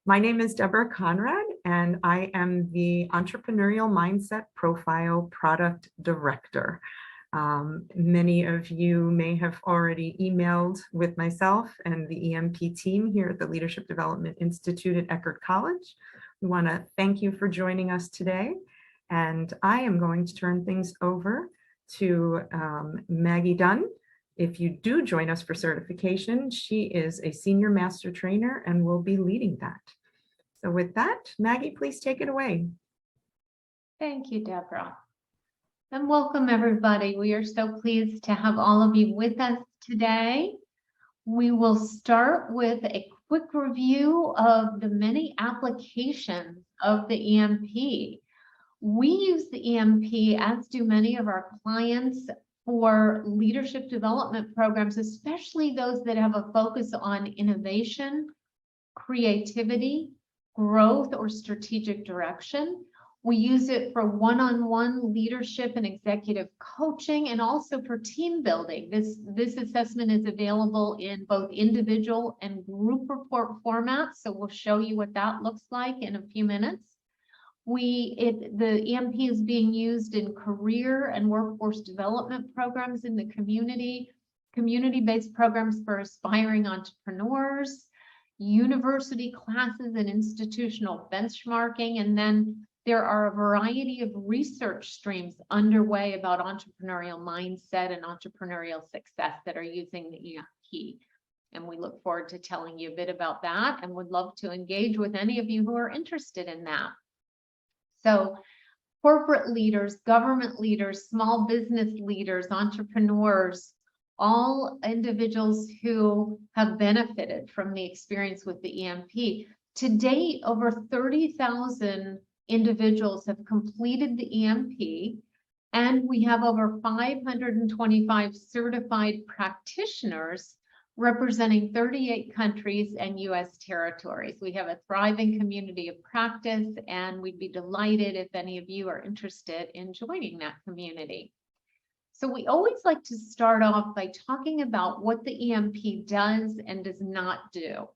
My name is Deborah Conrad, and I am the Entrepreneurial Mindset Profile Product Director. Many of you may have already emailed with myself and the EMP team here at the Leadership Development Institute at Eckerd College. We want to thank you for joining us today, and I am going to turn things over to Maggie Dunn. If you do join us for certification, she is a senior master trainer and will be leading that. So with that, Maggie, please take it away. Thank you, Deborah. And welcome, everybody. We are so pleased to have all of you with us today. We will start with a quick review of the many applications of the EMP. We use the EMP, as do many of our clients, for leadership development programs, especially those that have a focus on innovation, creativity, growth, or strategic direction. We use it for one-on-one leadership and executive coaching, and also for team building. This assessment is available in both individual and group report formats, so we'll show you what that looks like in a few minutes. The EMP is being used in career and workforce development programs in the community-based programs for aspiring entrepreneurs, university classes and institutional benchmarking, and then there are a variety of research streams underway about entrepreneurial mindset and entrepreneurial success that are using the EMP. And we look forward to telling you a bit about that and would love to engage with any of you who are interested in that. So corporate leaders, government leaders, small business leaders, entrepreneurs, all individuals who have benefited from the experience with the EMP. To date, over 30,000 individuals have completed the EMP, and we have over 525 certified practitioners representing 38 countries and U.S. territories. We have a thriving community of practice, and we'd be delighted if any of you are interested in joining that community. So we always like to start off by talking about what the EMP does and does not do.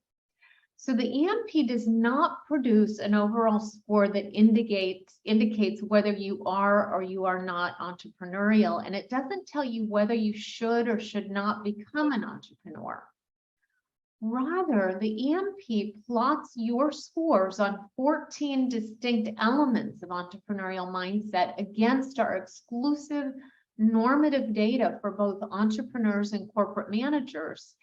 So the EMP does not produce an overall score that indicates whether you are or you are not entrepreneurial, and it doesn't tell you whether you should or should not become an entrepreneur. Rather, the EMP plots your scores on 14 distinct elements of entrepreneurial mindset against our exclusive normative data for both entrepreneurs and corporate managers,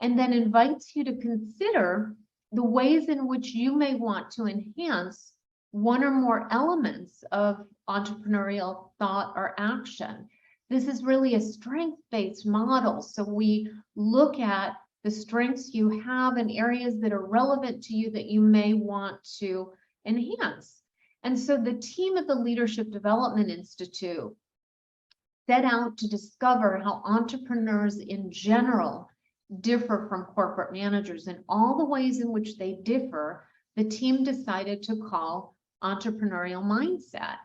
and then invites you to consider the ways in which you may want to enhance one or more elements of entrepreneurial thought or action. This is really a strength-based model. So we look at the strengths you have and areas that are relevant to you that you may want to enhance. And so the team at the Leadership Development Institute set out to discover how entrepreneurs in general differ from corporate managers, and all the ways in which they differ, the team decided to call entrepreneurial mindset.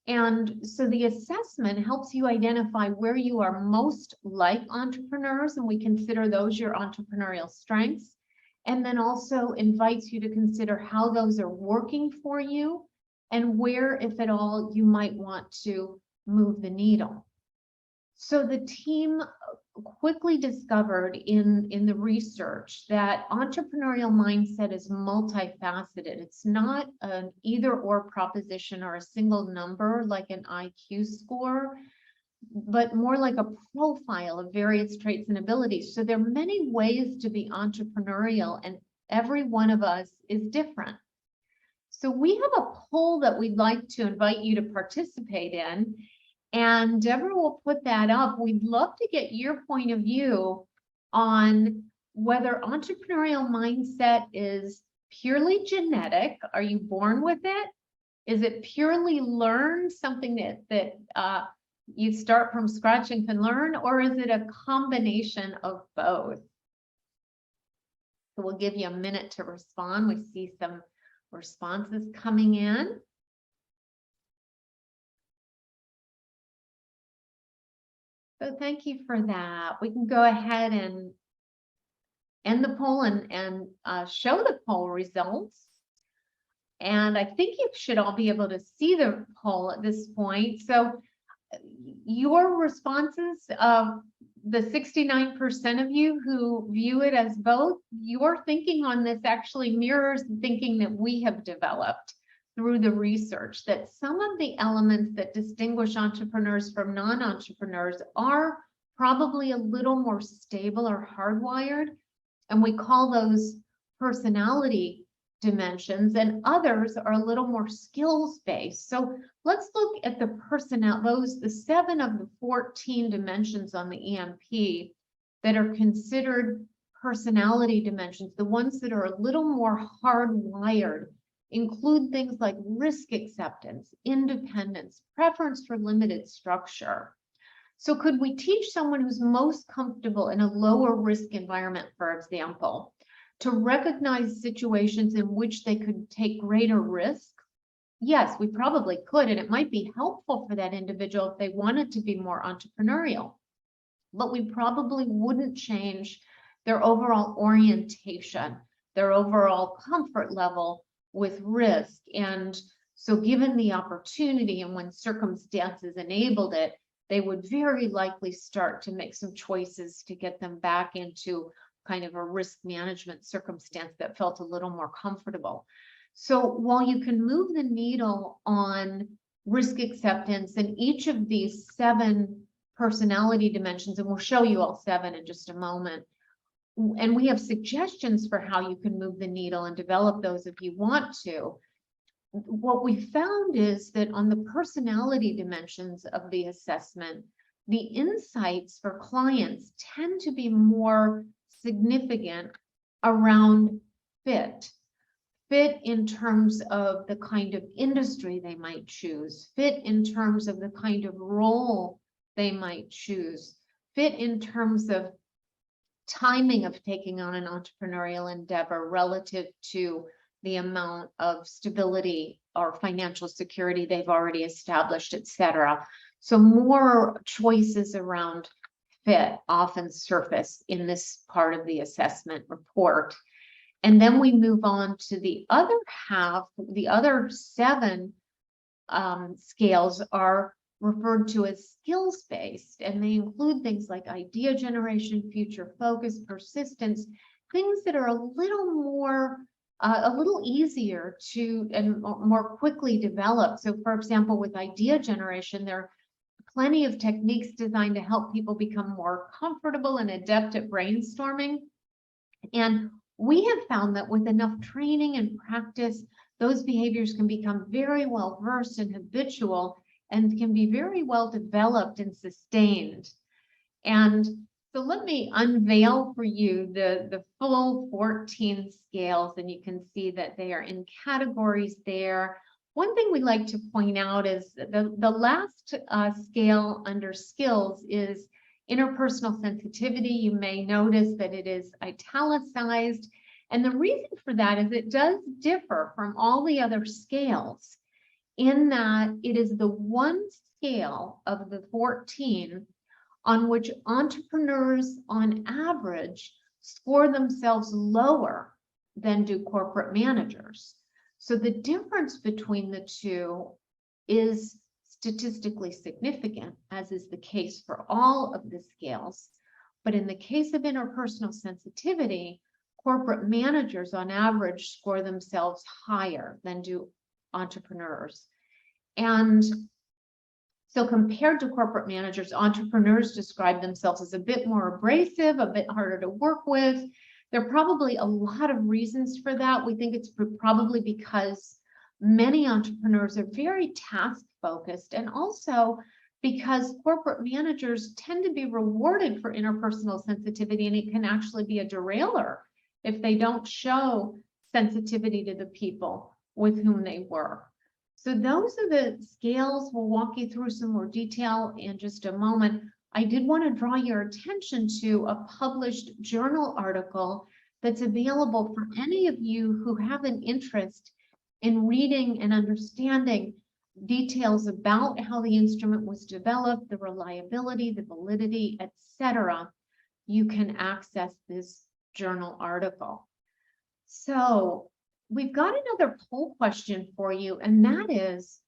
And so the assessment helps you identify where you are most like entrepreneurs, and we consider those your entrepreneurial strengths, and then also invites you to consider how those are working for you and where, if at all, you might want to move the needle. So the team quickly discovered in the research that entrepreneurial mindset is multifaceted. It's not an either-or proposition or a single number like an IQ score, but more like a profile of various traits and abilities. So there are many ways to be entrepreneurial, and every one of us is different. So we have a poll that we'd like to invite you to participate in. And Deborah will put that up. We'd love to get your point of view on whether entrepreneurial mindset is purely genetic. Are you born with it? Is it purely learned, something that you start from scratch and can learn, or is it a combination of both? So we'll give you a minute to respond. We see some responses coming in. So thank you for that. We can go ahead and end the poll and show the poll results. And I think you should all be able to see the poll at this point. So your responses of the 69% of you who view it as both, your thinking on this actually mirrors the thinking that we have developed through the research, that some of the elements that distinguish entrepreneurs from non-entrepreneurs are probably a little more stable or hardwired. And we call those personality dimensions, and others are a little more skills based. So let's look at the the 7 of the 14 dimensions on the EMP that are considered personality dimensions. The ones that are a little more hardwired include things like risk acceptance, independence, preference for limited structure. So could we teach someone who's most comfortable in a lower risk environment, for example, to recognize situations in which they could take greater risk? Yes, we probably could, and it might be helpful for that individual if they wanted to be more entrepreneurial, but we probably wouldn't change their overall orientation, their overall comfort level with risk. And so given the opportunity and when circumstances enabled it, they would very likely start to make some choices to get them back into kind of a risk management circumstance that felt a little more comfortable. So while you can move the needle on risk acceptance in each of these 7 personality dimensions, and we'll show you all 7 in just a moment, and we have suggestions for how you can move the needle and develop those if you want to, what we found is that on the personality dimensions of the assessment, the insights for clients tend to be more significant around fit. Fit in terms of the kind of industry they might choose, fit in terms of the kind of role they might choose, fit in terms of timing of taking on an entrepreneurial endeavor relative to the amount of stability or financial security they've already established, etc. So more choices around fit often surface in this part of the assessment report. And then we move on to the other half. The other 7 scales are referred to as skills-based, and they include things like idea generation, future focus, persistence, things that are a little more, a little easier to and more quickly develop. So for example, with idea generation, there are plenty of techniques designed to help people become more comfortable and adept at brainstorming. And we have found that with enough training and practice, those behaviors can become very well versed and habitual and can be very well developed and sustained. And so let me unveil for you the full 14 scales, and you can see that they are in categories there. One thing we like to point out is the last scale under skills is interpersonal sensitivity. You may notice that it is italicized. And the reason for that is it does differ from all the other scales in that it is the one scale of the 14 on which entrepreneurs on average score themselves lower than do corporate managers. So the difference between the two is statistically significant, as is the case for all of the scales. But in the case of interpersonal sensitivity, corporate managers on average score themselves higher than do entrepreneurs. And so compared to corporate managers, entrepreneurs describe themselves as a bit more abrasive, a bit harder to work with. There are probably a lot of reasons for that. We think it's probably because many entrepreneurs are very task focused, and also because corporate managers tend to be rewarded for interpersonal sensitivity, and it can actually be a derailer if they don't show sensitivity to the people with whom they work. So those are the scales. We'll walk you through some more detail in just a moment. I did want to draw your attention to a published journal article that's available for any of you who have an interest in reading and understanding details about how the instrument was developed, the reliability, the validity, etc. You can access this journal article. So we've got another poll question for you, and that is,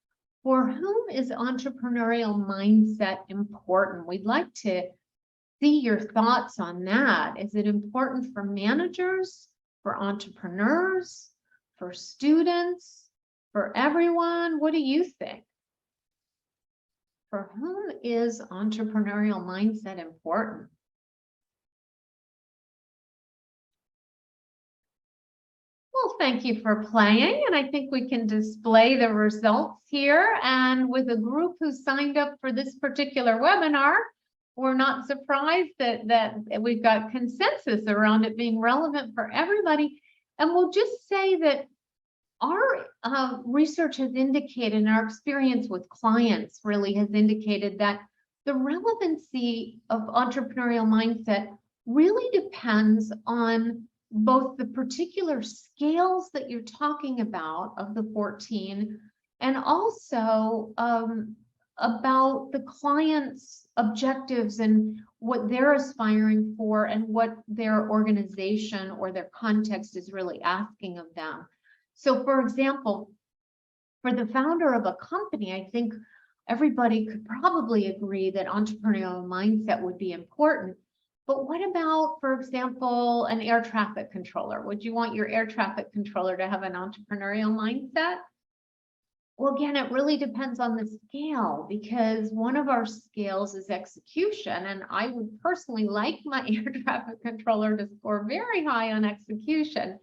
for whom is entrepreneurial mindset important? We'd like to see your thoughts on that. Is it important for managers, for entrepreneurs, for students, for everyone? What do you think? For whom is entrepreneurial mindset important? Well, thank you for playing, and I think we can display the results here. And with a group who signed up for this particular webinar, we're not surprised that we've got consensus around it being relevant for everybody. And we'll just say that our research has indicated, and our experience with clients really has indicated, that the relevancy of entrepreneurial mindset really depends on both the particular scales that you're talking about of the 14, and also about the client's objectives and what they're aspiring for and what their organization or their context is really asking of them. So, for example, for the founder of a company, I think everybody could probably agree that entrepreneurial mindset would be important. But what about, for example, an air traffic controller? Would you want your air traffic controller to have an entrepreneurial mindset? Well, again, it really depends on the scale, because one of our scales is execution, and I would personally like my air traffic controller to score very high on execution.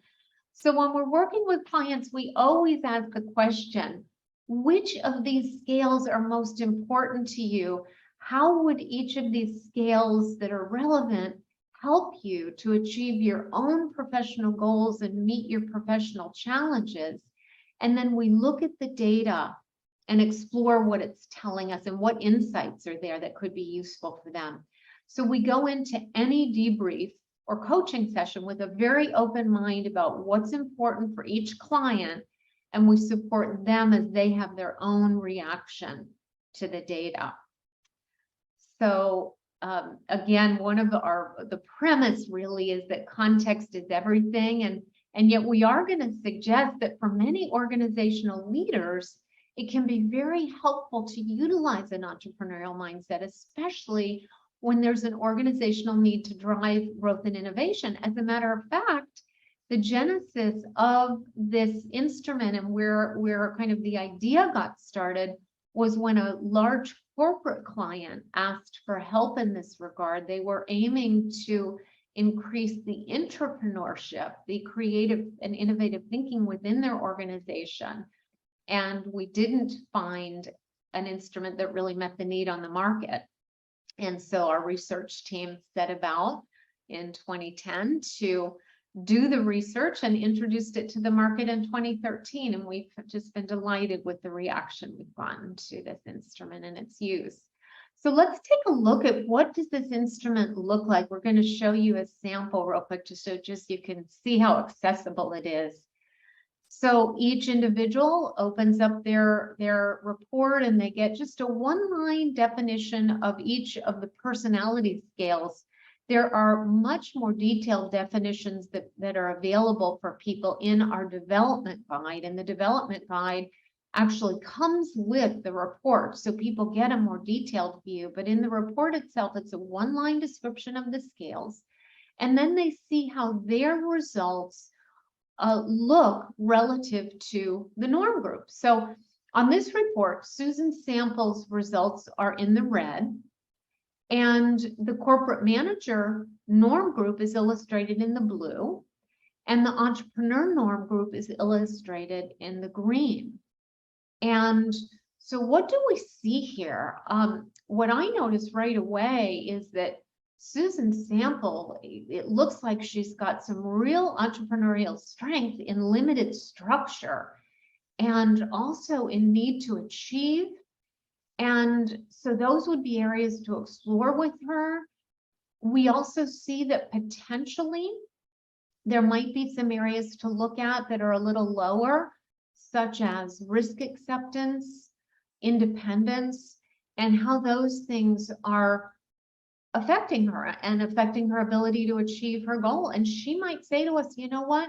So when we're working with clients, we always ask the question, which of these scales are most important to you? How would each of these scales that are relevant help you to achieve your own professional goals and meet your professional challenges? And then we look at the data and explore what it's telling us and what insights are there that could be useful for them. So we go into any debrief or coaching session with a very open mind about what's important for each client, and we support them as they have their own reaction to the data. So again, one of the premise really is that context is everything, and yet we are going to suggest that for many organizational leaders, it can be very helpful to utilize an entrepreneurial mindset, especially when there's an organizational need to drive growth and innovation. As a matter of fact, the genesis of this instrument and where kind of the idea got started was when a large corporate client asked for help in this regard. They were aiming to increase the entrepreneurship, the creative and innovative thinking within their organization. And we didn't find an instrument that really met the need on the market. And so our research team set about in 2010 to do the research and introduced it to the market in 2013. And we've just been delighted with the reaction we've gotten to this instrument and its use. So let's take a look at what does this instrument look like. We're going to show you a sample real quick so just you can see how accessible it is. So each individual opens up their report and they get just a one-line definition of each of the personality scales. There are much more detailed definitions that are available for people in our development guide, and the development guide actually comes with the report, so people get a more detailed view. But in the report itself, it's a one-line description of the scales, and then they see how their results look relative to the norm group. So on this report, Susan Sample's results are in the red, and the corporate manager norm group is illustrated in the blue, and the entrepreneur norm group is illustrated in the green. And so what do we see here? What I noticed right away is that Susan Sample, it looks like she's got some real entrepreneurial strength in limited structure and also in need to achieve. And so those would be areas to explore with her. We also see that potentially there might be some areas to look at that are a little lower, such as risk acceptance, independence, and how those things are affecting her and affecting her ability to achieve her goal. And she might say to us, you know what?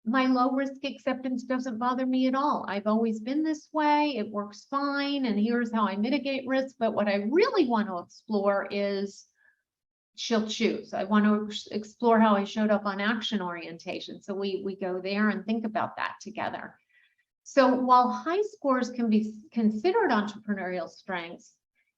my low risk acceptance doesn't bother me at all. I've always been this way. It works fine. And here's how I mitigate risk. But what I really want to explore is she'll choose. I want to explore how I showed up on action orientation. So we go there and think about that together. So while high scores can be considered entrepreneurial strengths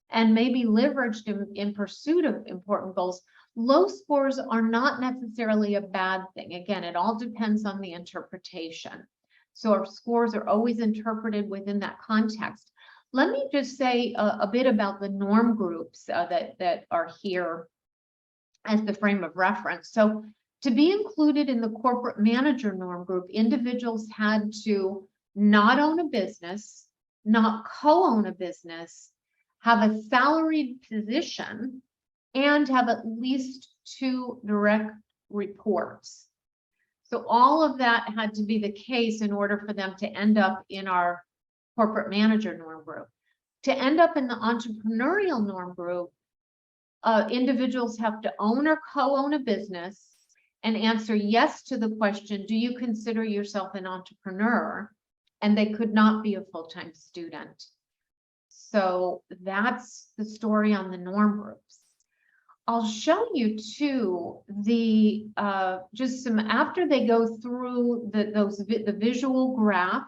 and may be leveraged in pursuit of important goals, low scores are not necessarily a bad thing. Again, it all depends on the interpretation. So our scores are always interpreted within that context. Let me just say a bit about the norm groups that are here as the frame of reference. So to be included in the corporate manager norm group, individuals had to not own a business, not co-own a business, have a salaried position, and have at least 2 direct reports. So all of that had to be the case in order for them to end up in our corporate manager norm group. To end up in the entrepreneurial norm group, individuals have to own or co-own a business and answer yes to the question, do you consider yourself an entrepreneur? And they could not be a full-time student. So that's the story on the norm groups. I'll show you too the just some after they go through the visual graph.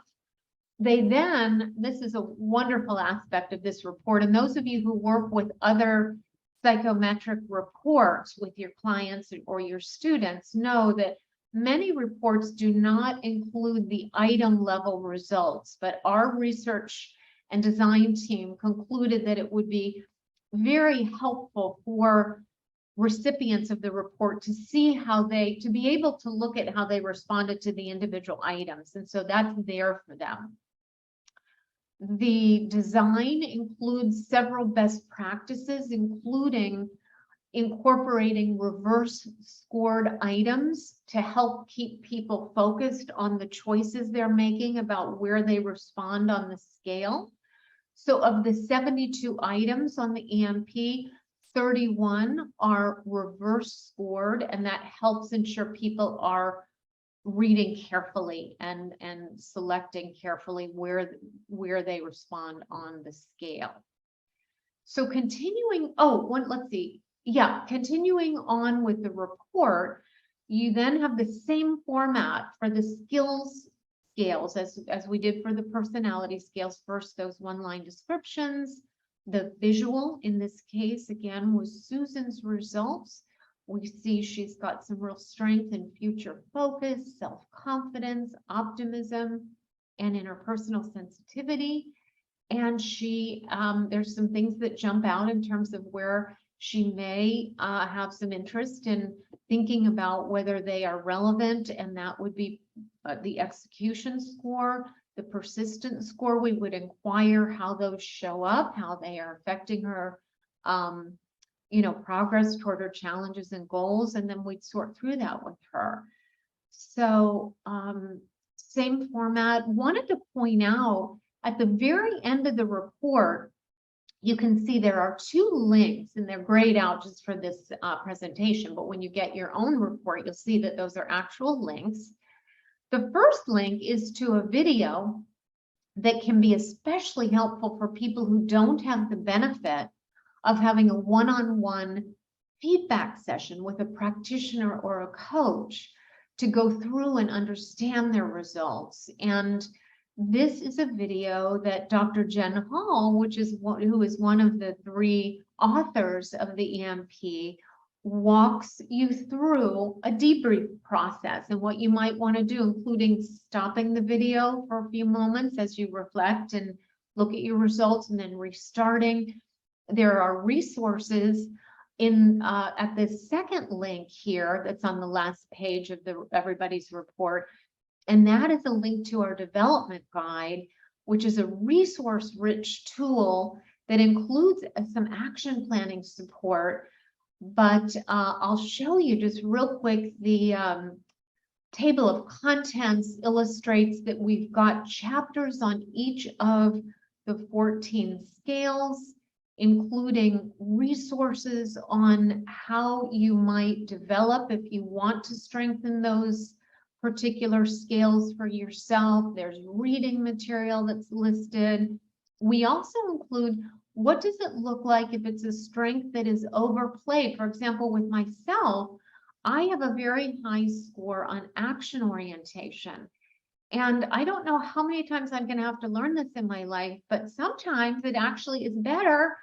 They then, this is a wonderful aspect of this report, and those of you who work with other psychometric reports with your clients or your students know that many reports do not include the item level results, but our research and design team concluded that it would be very helpful for recipients of the report to see how to be able to look at how they responded to the individual items. And so that's there for them. The design includes several best practices, including incorporating reverse scored items to help keep people focused on the choices they're making about where they respond on the scale. So of the 72 items on the EMP, 31 are reverse scored, and that helps ensure people are reading carefully and selecting carefully where they respond on the scale. So continuing, let's see. Yeah, continuing on with the report, you then have the same format for the skills scales as we did for the personality scales. First, those one-line descriptions. The visual in this case, again, was Susan's results. We see she's got some real strength in future focus, self-confidence, optimism, and interpersonal sensitivity. And she, there's some things that jump out in terms of where she may have some interest in thinking about whether they are relevant, and that would be the execution score, the persistence score. We would inquire how those show up, how they are affecting her, progress toward her challenges and goals, and then we'd sort through that with her. So same format. Wanted to point out at the very end of the report, you can see there are 2 links, and they're grayed out just for this presentation, but when you get your own report, you'll see that those are actual links. The first link is to a video that can be especially helpful for people who don't have the benefit of having a one-on-one feedback session with a practitioner or a coach to go through and understand their results. And this is a video that Dr. Jen Hall, who is one of the 3 authors of the EMP, walks you through a debrief process and what you might want to do, including stopping the video for a few moments as you reflect and look at your results, and then restarting. There are resources in at the second link here that's on the last page of everybody's report. And that is a link to our development guide, which is a resource-rich tool that includes some action planning support. But I'll show you just real quick, the table of contents illustrates that we've got chapters on each of the 14 scales, including resources on how you might develop if you want to strengthen those particular scales for yourself. There's reading material that's listed. We also include, what does it look like if it's a strength that is overplayed? For example, with myself, I have a very high score on action orientation. And I don't know how many times I'm going to have to learn this in my life, but sometimes it actually is better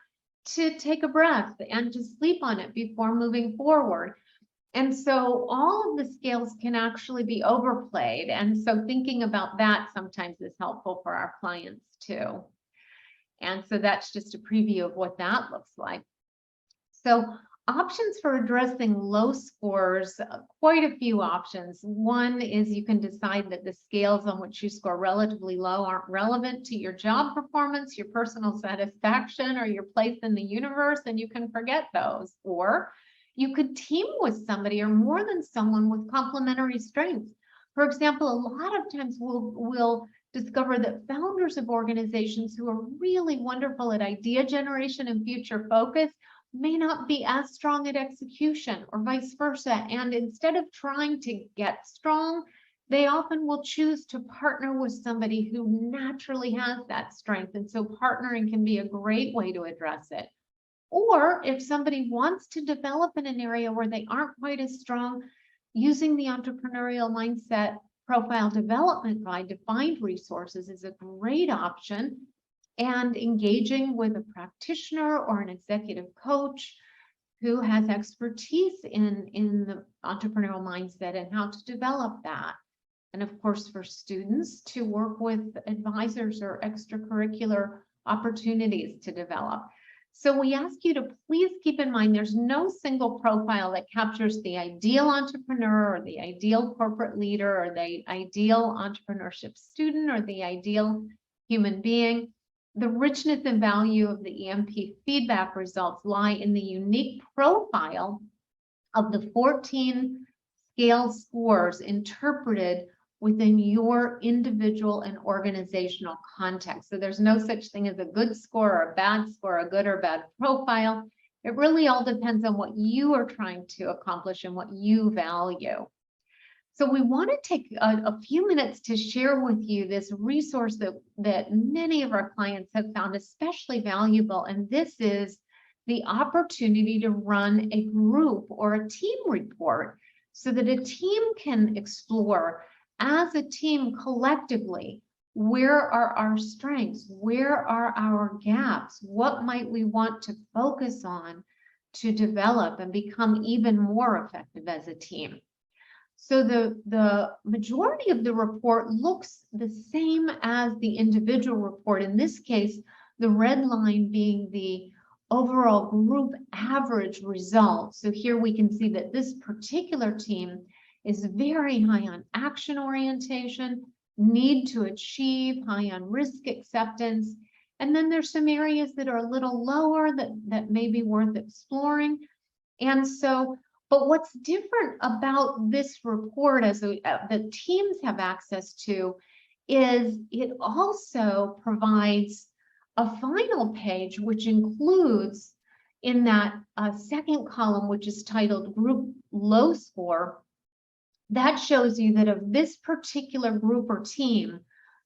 to take a breath and to sleep on it before moving forward. And so all of the scales can actually be overplayed. And so thinking about that sometimes is helpful for our clients too. And so that's just a preview of what that looks like. So options for addressing low scores, quite a few options. One is you can decide that the scales on which you score relatively low aren't relevant to your job performance, your personal satisfaction, or your place in the universe, and you can forget those. Or you could team with somebody or more than someone with complementary strengths. For example, a lot of times we'll discover that founders of organizations who are really wonderful at idea generation and future focus may not be as strong at execution, or vice versa. And instead of trying to get strong, they often will choose to partner with somebody who naturally has that strength. And so partnering can be a great way to address it. Or if somebody wants to develop in an area where they aren't quite as strong, using the Entrepreneurial Mindset Profile Development Guide to find resources is a great option. And engaging with a practitioner or an executive coach who has expertise in the entrepreneurial mindset and how to develop that. And of course, for students to work with advisors or extracurricular opportunities to develop. So we ask you to please keep in mind, there's no single profile that captures the ideal entrepreneur or the ideal corporate leader or the ideal entrepreneurship student or the ideal human being. The richness and value of the EMP feedback results lie in the unique profile of the 14 scale scores interpreted within your individual and organizational context. So there's no such thing as a good score or a bad score, a good or bad profile. It really all depends on what you are trying to accomplish and what you value. So we want to take a few minutes to share with you this resource that many of our clients have found especially valuable. And this is the opportunity to run a group or a team report so that a team can explore as a team collectively, where are our strengths? Where are our gaps? What might we want to focus on to develop and become even more effective as a team? So the majority of the report looks the same as the individual report. In this case, the red line being the overall group average results. So here we can see that this particular team is very high on action orientation, need to achieve, high on risk acceptance. And then there's some areas that are a little lower that may be worth exploring. And so, but what's different about this report as the teams have access to is it also provides a final page, which includes in that second column, which is titled Group Low Score, that shows you that of this particular group or team,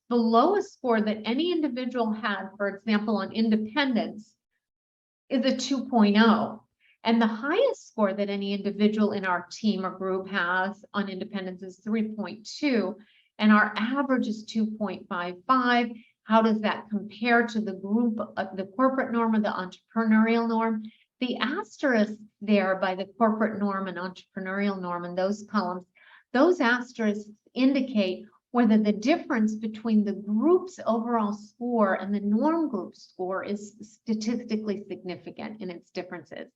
the lowest score that any individual had, for example, on independence, is a 2.0. And the highest score that any individual in our team or group has on independence is 3.2. And our average is 2.55. How does that compare to the group, the corporate norm or the entrepreneurial norm? The asterisk there by the corporate norm and entrepreneurial norm in those columns, those asterisks indicate whether the difference between the group's overall score and the norm group score is statistically significant in its differences.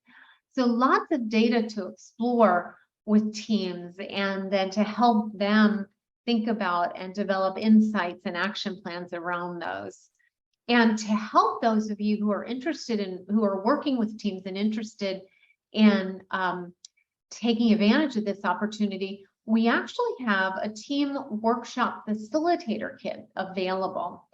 So lots of data to explore with teams and then to help them think about and develop insights and action plans around those. And to help those of you who are interested in, who are working with teams and interested in taking advantage of this opportunity, we actually have a team workshop facilitator kit available.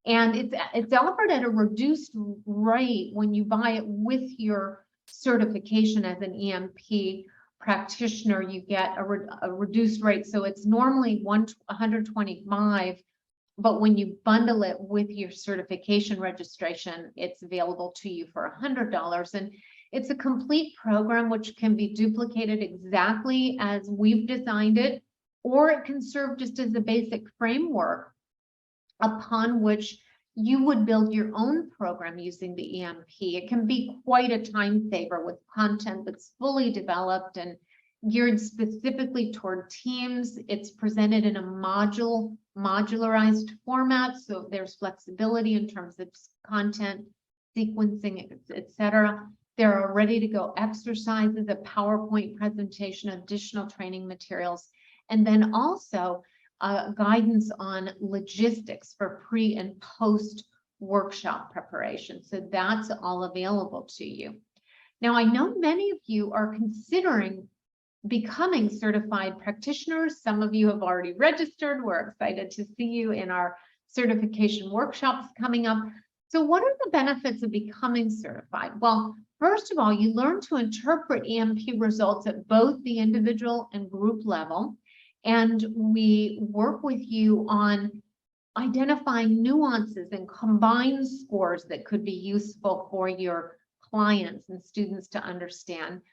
And it's offered at a reduced rate when you buy it with your certification as an EMP practitioner, you get a reduced rate. So it's normally $125, but when you bundle it with your certification registration, it's available to you for $100. And it's a complete program which can be duplicated exactly as we've designed it, or it can serve just as a basic framework upon which you would build your own program using the EMP. It can be quite a time saver with content that's fully developed and geared specifically toward teams. It's presented in a modularized format, so there's flexibility in terms of content, sequencing, etc. There are ready-to-go exercises, a PowerPoint presentation, additional training materials, and then also guidance on logistics for pre and post workshop preparation. So that's all available to you. Now, I know many of you are considering becoming certified practitioners. Some of you have already registered. We're excited to see you in our certification workshops coming up. So what are the benefits of becoming certified? Well, first of all, you learn to interpret EMP results at both the individual and group level. And we work with you on identifying nuances and combined scores that could be useful for your clients and students to understand.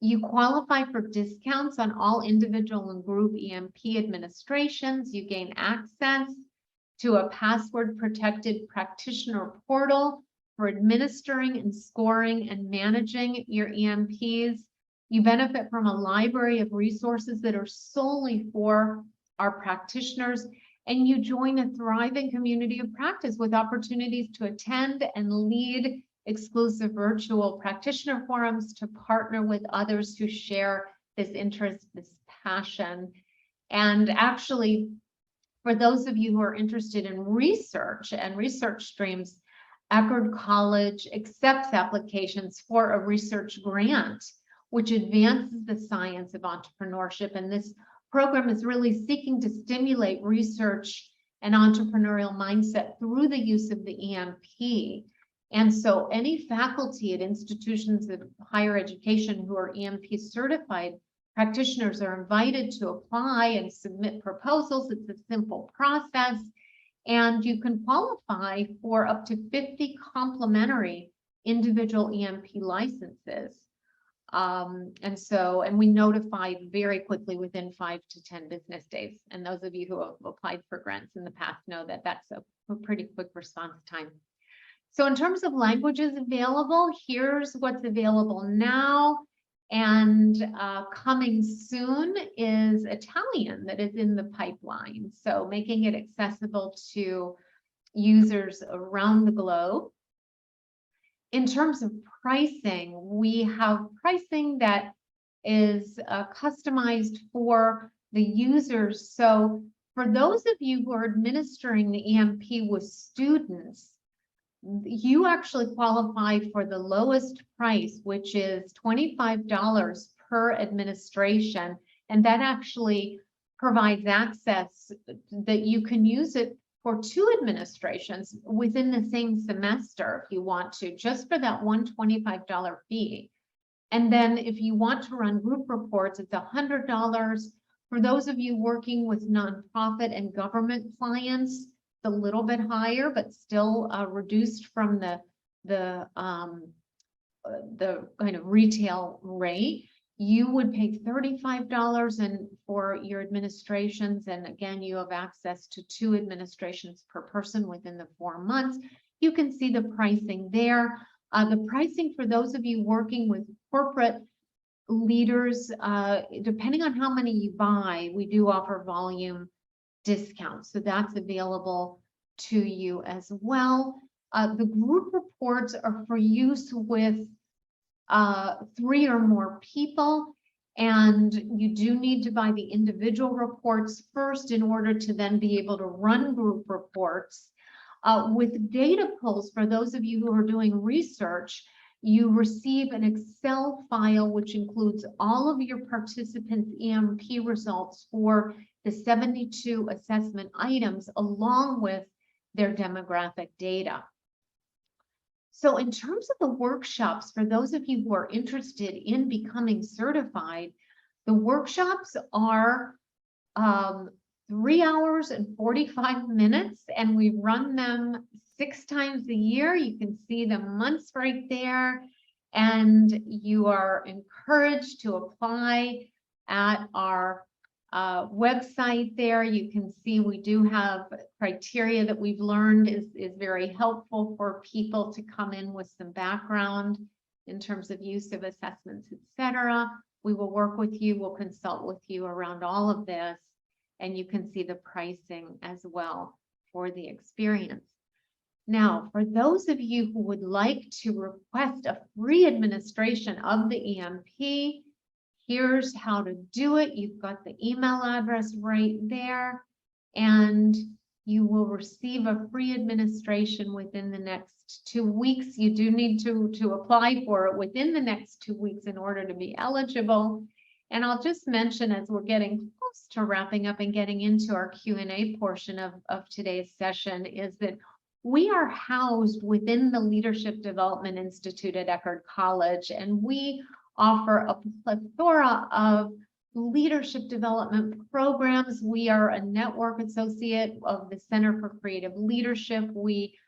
You qualify for discounts on all individual and group EMP administrations. You gain access to a password-protected practitioner portal for administering and scoring and managing your EMPs. You benefit from a library of resources that are solely for our practitioners, and you join a thriving community of practice with opportunities to attend and lead exclusive virtual practitioner forums, to partner with others who share this interest, this passion. And actually, for those of you who are interested in research and research streams, Eckerd College accepts applications for a research grant, which advances the science of entrepreneurship. And this program is really seeking to stimulate research and entrepreneurial mindset through the use of the EMP. And so any faculty at institutions of higher education who are EMP certified practitioners are invited to apply and submit proposals. It's a simple process, and you can qualify for up to 50 complimentary individual EMP licenses. And we notify very quickly within 5 to 10 business days. And those of you who have applied for grants in the past know that that's a pretty quick response time. So in terms of languages available, here's what's available now. And coming soon is Italian that is in the pipeline. So making it accessible to users around the globe. In terms of pricing, we have pricing that is customized for the users. So for those of you who are administering the EMP with students, you actually qualify for the lowest price, which is $25 per administration. And that actually provides access that you can use it for 2 administrations within the same semester if you want to, just for that $125 fee. And then if you want to run group reports, it's $100. For those of you working with nonprofit and government clients, a little bit higher, but still reduced from the kind of retail rate. You would pay $35 for your administrations, and again, you have access to 2 administrations per person within the 4 months. You can see the pricing there. The pricing for those of you working with corporate leaders, depending on how many you buy, we do offer volume discounts. So that's available to you as well. The group reports are for use with 3 or more people, and you do need to buy the individual reports first in order to then be able to run group reports. With data pulls, for those of you who are doing research, you receive an Excel file which includes all of your participants' EMP results for the 72 assessment items along with their demographic data. So in terms of the workshops, for those of you who are interested in becoming certified, The workshops are 3 hours and 45 minutes, and we run them 6 times a year. You can see the months right there, and you are encouraged to apply at our website there. You can see we do have criteria that we've learned is very helpful for people to come in with some background in terms of use of assessments, etc. We will work with you, we'll consult with you around all of this, and you can see the pricing as well for the experience. Now, for those of you who would like to request a free administration of the EMP, here's how to do it. You've got the email address right there, and you will receive a free administration within the next 2 weeks. You do need to apply for it within the next 2 weeks in order to be eligible. And I'll just mention, as we're getting close to wrapping up and getting into our Q&A portion of today's session, is that we are housed within the Leadership Development Institute at Eckerd College, and we offer a plethora of leadership development programs. We are a network associate of the Center for Creative Leadership. We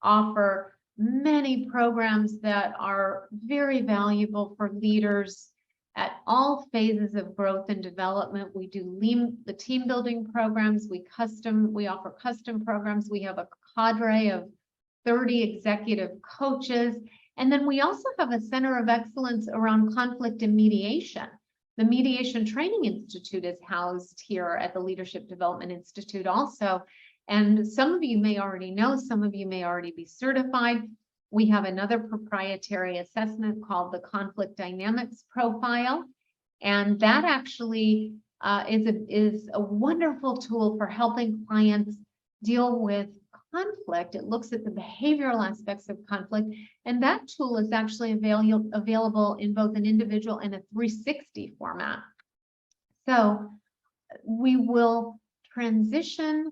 offer many programs that are very valuable for leaders at all phases of growth and development. We do the team building programs. We offer custom programs. We have a cadre of 30 executive coaches. And then we also have a center of excellence around conflict and mediation. The Mediation Training Institute is housed here at the Leadership Development Institute also. And some of you may already know, some of you may already be certified. We have another proprietary assessment called the Conflict Dynamics Profile. And that actually is a wonderful tool for helping clients deal with conflict. It looks at the behavioral aspects of conflict, and that tool is actually available in both an individual and a 360 format. So we will transition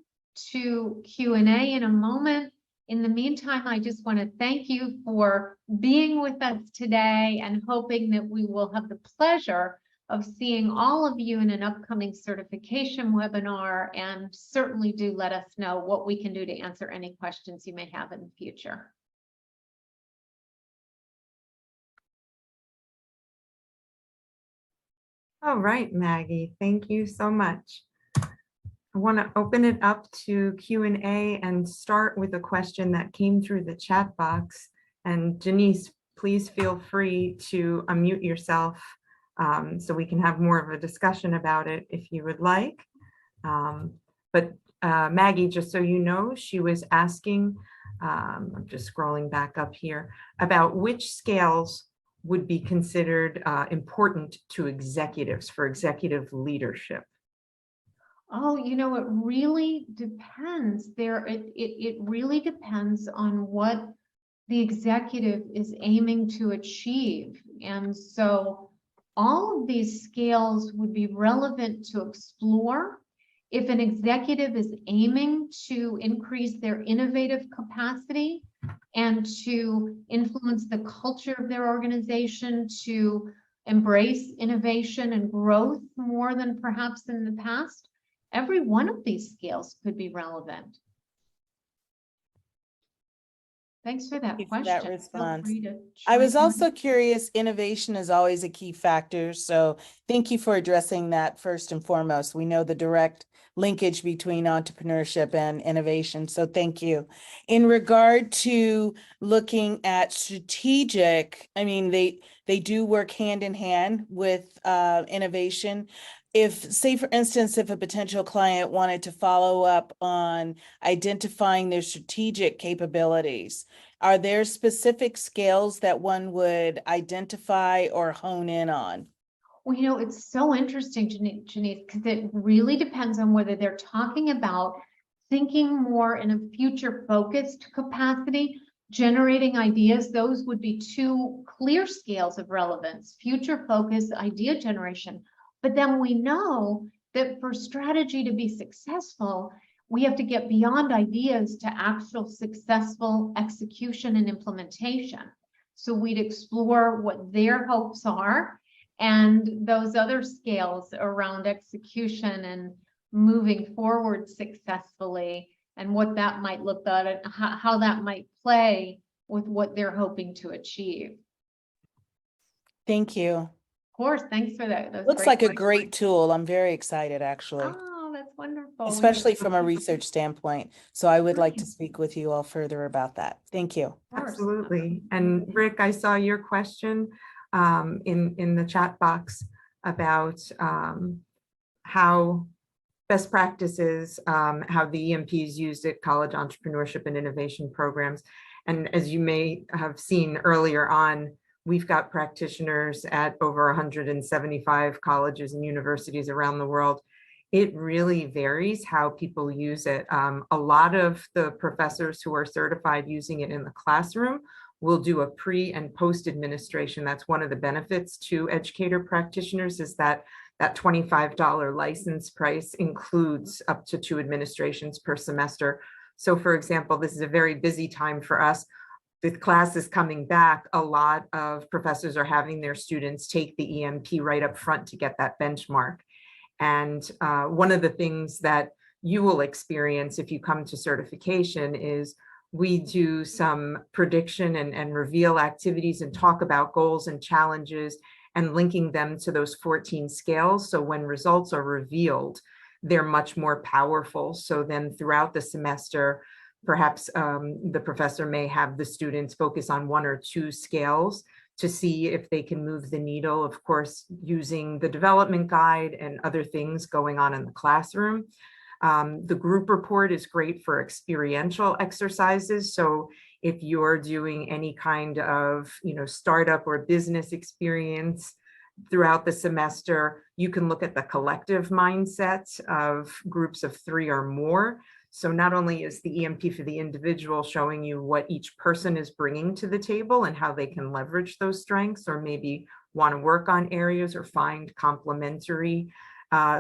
to Q&A in a moment. In the meantime, I just want to thank you for being with us today, and hoping that we will have the pleasure of seeing all of you in an upcoming certification webinar, and certainly do let us know what we can do to answer any questions you may have in the future. All right, Maggie, thank you so much. I want to open it up to Q&A and start with a question that came through the chat box. And Janice, please feel free to unmute yourself so we can have more of a discussion about it if you would like. But Maggie, just so you know, she was asking, I'm just scrolling back up here, about which scales would be considered important to executives for executive leadership. Oh, you know, it really depends. It really depends on what the executive is aiming to achieve. And so all of these scales would be relevant to explore. If an executive is aiming to increase their innovative capacity and to influence the culture of their organization, to embrace innovation and growth more than perhaps in the past, every one of these scales could be relevant. Thanks for that question. For that response. I was also curious, innovation is always a key factor. So thank you for addressing that first and foremost. We know the direct linkage between entrepreneurship and innovation. So thank you. In regard to looking at strategic, I mean, they do work hand in hand with innovation. If, say, for instance, if a potential client wanted to follow up on identifying their strategic capabilities, are there specific scales that one would identify or hone in on? Well, you know, it's so interesting, Janice, because it really depends on whether they're talking about thinking more in a future-focused capacity, generating ideas. Those would be two clear scales of relevance: future-focused idea generation. But then we know that for strategy to be successful, we have to get beyond ideas to actual successful execution and implementation. So we'd explore what their hopes are And those other scales around execution and moving forward successfully, and what that might look like, how that might play with what they're hoping to achieve. Thank you. Of course, thanks for that. Those Looks great like a questions. great tool. I'm very excited, actually, Oh, that's wonderful. especially from a research standpoint. So I would like to Great. speak with you all further about that. Thank you. Of course. Absolutely. And Rick, I saw your question in the chat box about how best practices, how the EMPs used at college entrepreneurship and innovation programs. And as you may have seen earlier on, we've got practitioners at over 175 colleges and universities around the world. It really varies how people use it. A lot of the professors who are certified using it in the classroom will do a pre and post administration. That's one of the benefits to educator practitioners, is that that $25 license price includes up to 2 administrations per semester. So for example, this is a very busy time for us. With classes coming back, a lot of professors are having their students take the EMP right up front to get that benchmark. And one of the things that you will experience if you come to certification is we do some prediction and reveal activities and talk about goals and challenges and linking them to those 14 scales. So when results are revealed, they're much more powerful. So then throughout the semester, perhaps the professor may have the students focus on 1 or 2 scales to see if they can move the needle, of course, using the development guide and other things going on in the classroom. The group report is great for experiential exercises. So if you're doing any kind of, startup or business experience throughout the semester, you can look at the collective mindset of groups of 3 or more. So not only is the EMP for the individual showing you what each person is bringing to the table and how they can leverage those strengths, or maybe want to work on areas or find complementary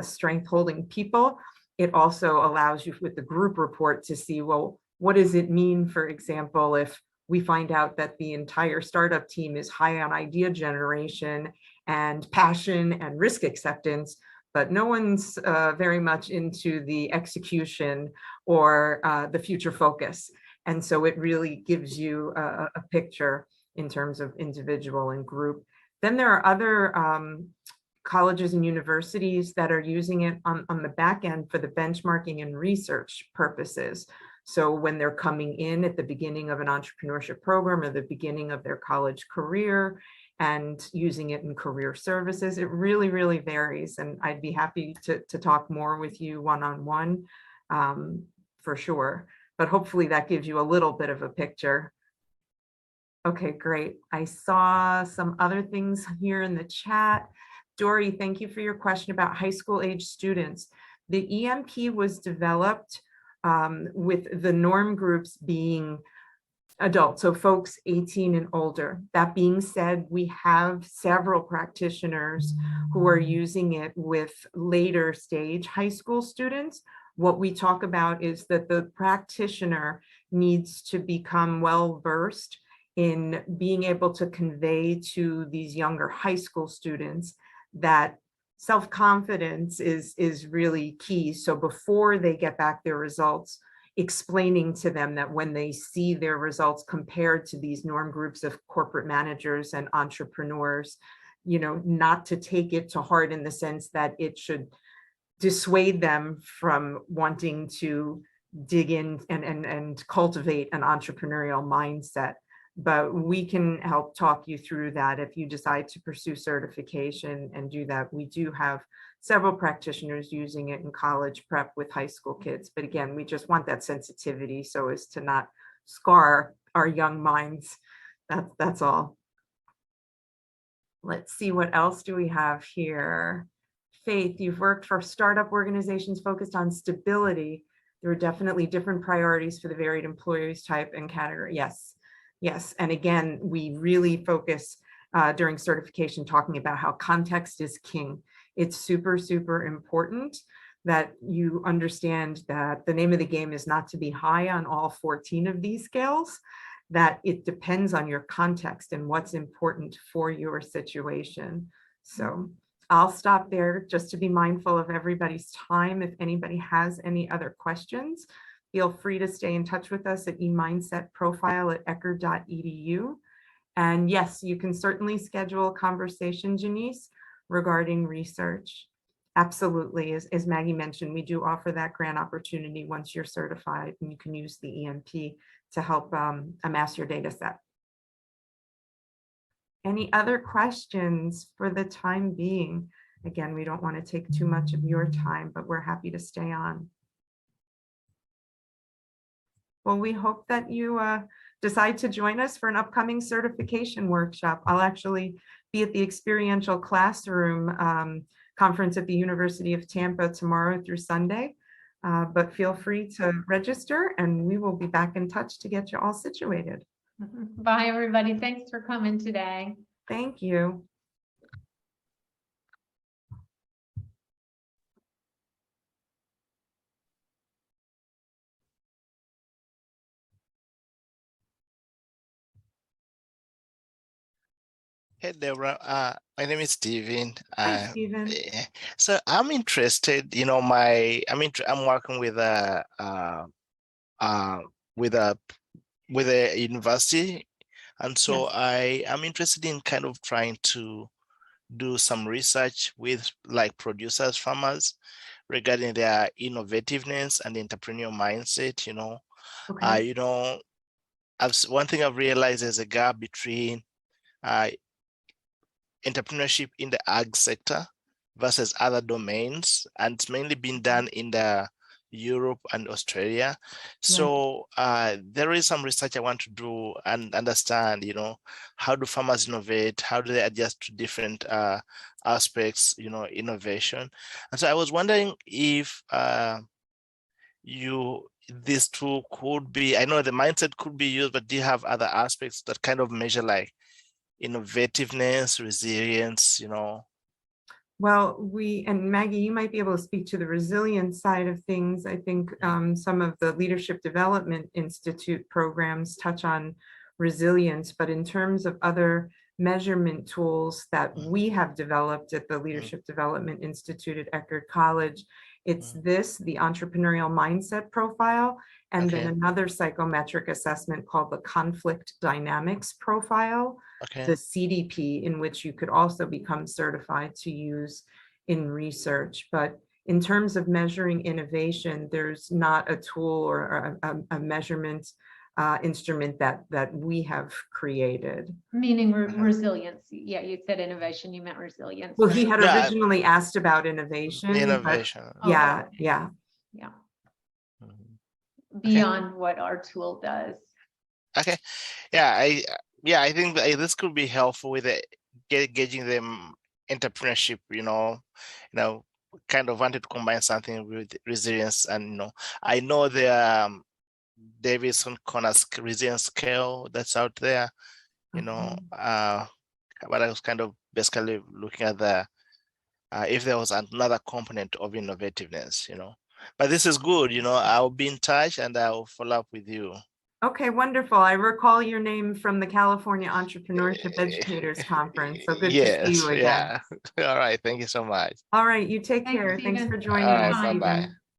strength holding people, it also allows you with the group report to see, well, what does it mean, for example, if we find out that the entire startup team is high on idea generation and passion and risk acceptance, but no one's very much into the execution or the future focus. And so it really gives you a picture in terms of individual and group. Then there are other colleges and universities that are using it on the back end for the benchmarking and research purposes. So when they're coming in at the beginning of an entrepreneurship program or the beginning of their college career and using it in career services, it really, really varies. And I'd be happy to talk more with you one-on-one for sure. But hopefully that gives you a little bit of a picture. Okay, great. I saw some other things here in the chat. Dory, thank you for your question about high school age students. The EMP was developed with the norm groups being adults, so folks 18 and older. That being said, we have several practitioners who are using it with later stage high school students. What we talk about is that the practitioner needs to become well versed in being able to convey to these younger high school students that self-confidence is really key. So before they get back their results, explaining to them that when they see their results compared to these norm groups of corporate managers and entrepreneurs, not to take it to heart in the sense that it should dissuade them from wanting to dig in and cultivate an entrepreneurial mindset. But we can help talk you through that if you decide to pursue certification and do that. We do have several practitioners using it in college prep with high school kids. But again, we just want that sensitivity so as to not scar our young minds. That's all. Let's see, what else do we have here? Faith, you've worked for startup organizations focused on stability. There are definitely different priorities for the varied employees type and category. Yes. Yes, and again, we really focus during certification talking about how context is king. It's super, super important that you understand that the name of the game is not to be high on all 14 of these scales, that it depends on your context and what's important for your situation. So I'll stop there just to be mindful of everybody's time. If anybody has any other questions, feel free to stay in touch with us at emindsetprofile@eckerd.edu. And yes, you can certainly schedule a conversation, Janice, regarding research. Absolutely. As Maggie mentioned, we do offer that grant opportunity once you're certified, and you can use the EMP to help amass your data set. Any other questions for the time being? Again, we don't want to take too much of your time, but we're happy to stay on. Well, we hope that you decide to join us for an upcoming certification workshop. I'll actually be at the Experiential Classroom conference at the University of Tampa tomorrow through Sunday, but feel free to register and we will be back in touch to get you all situated. Bye, everybody. Thanks for coming today. Thank you. Hey Deborah, my name is Steven. Hi, Stephen. So I'm interested, I'm working with a university, and so Yes. I am interested in kind of trying to do some research with like producers, farmers, regarding their innovativeness and entrepreneurial mindset. Okay. One thing I've realized is a gap between entrepreneurship in the ag sector versus other domains, and it's mainly been done in the Europe and Australia. So there is some research I want to do and understand, how do farmers innovate? How do they adjust to different aspects, innovation? And so I was wondering if these two could be, I know the mindset could be used, but do you have other aspects that kind of measure like innovativeness, resilience, Well, and Maggie, you might be able to speak to the resilience side of things. I think some of the Leadership Development Institute programs touch on resilience, but in terms of other measurement tools that we have developed at the Leadership Development Institute at Eckerd College, it's the Entrepreneurial Mindset Profile, and then another psychometric assessment called the Conflict Dynamics Profile, the CDP, in which you could also become certified to use in research. But in terms of measuring innovation, there's not a tool or a measurement instrument that we have created. Meaning resilience. Yeah, you said innovation, you meant resilience. Well, right? he had originally asked about innovation. Innovation. But yeah. Beyond what our tool does. Okay. I think that this could be helpful with gauging them entrepreneurship, kind of wanted to combine something with resilience. And I know the Davidson Connors resilience scale that's out there, but I was kind of basically looking at if there was another component of innovativeness, but this is good, I'll be in touch and I'll follow up with you. Okay, wonderful. I recall your name from the California Entrepreneurship Educators Conference. So good to see you again. Yeah. All right. Thank you so much. All right. You take Thanks, care. Thanks Stephen. for joining All right. us, Bye-bye. Stephen.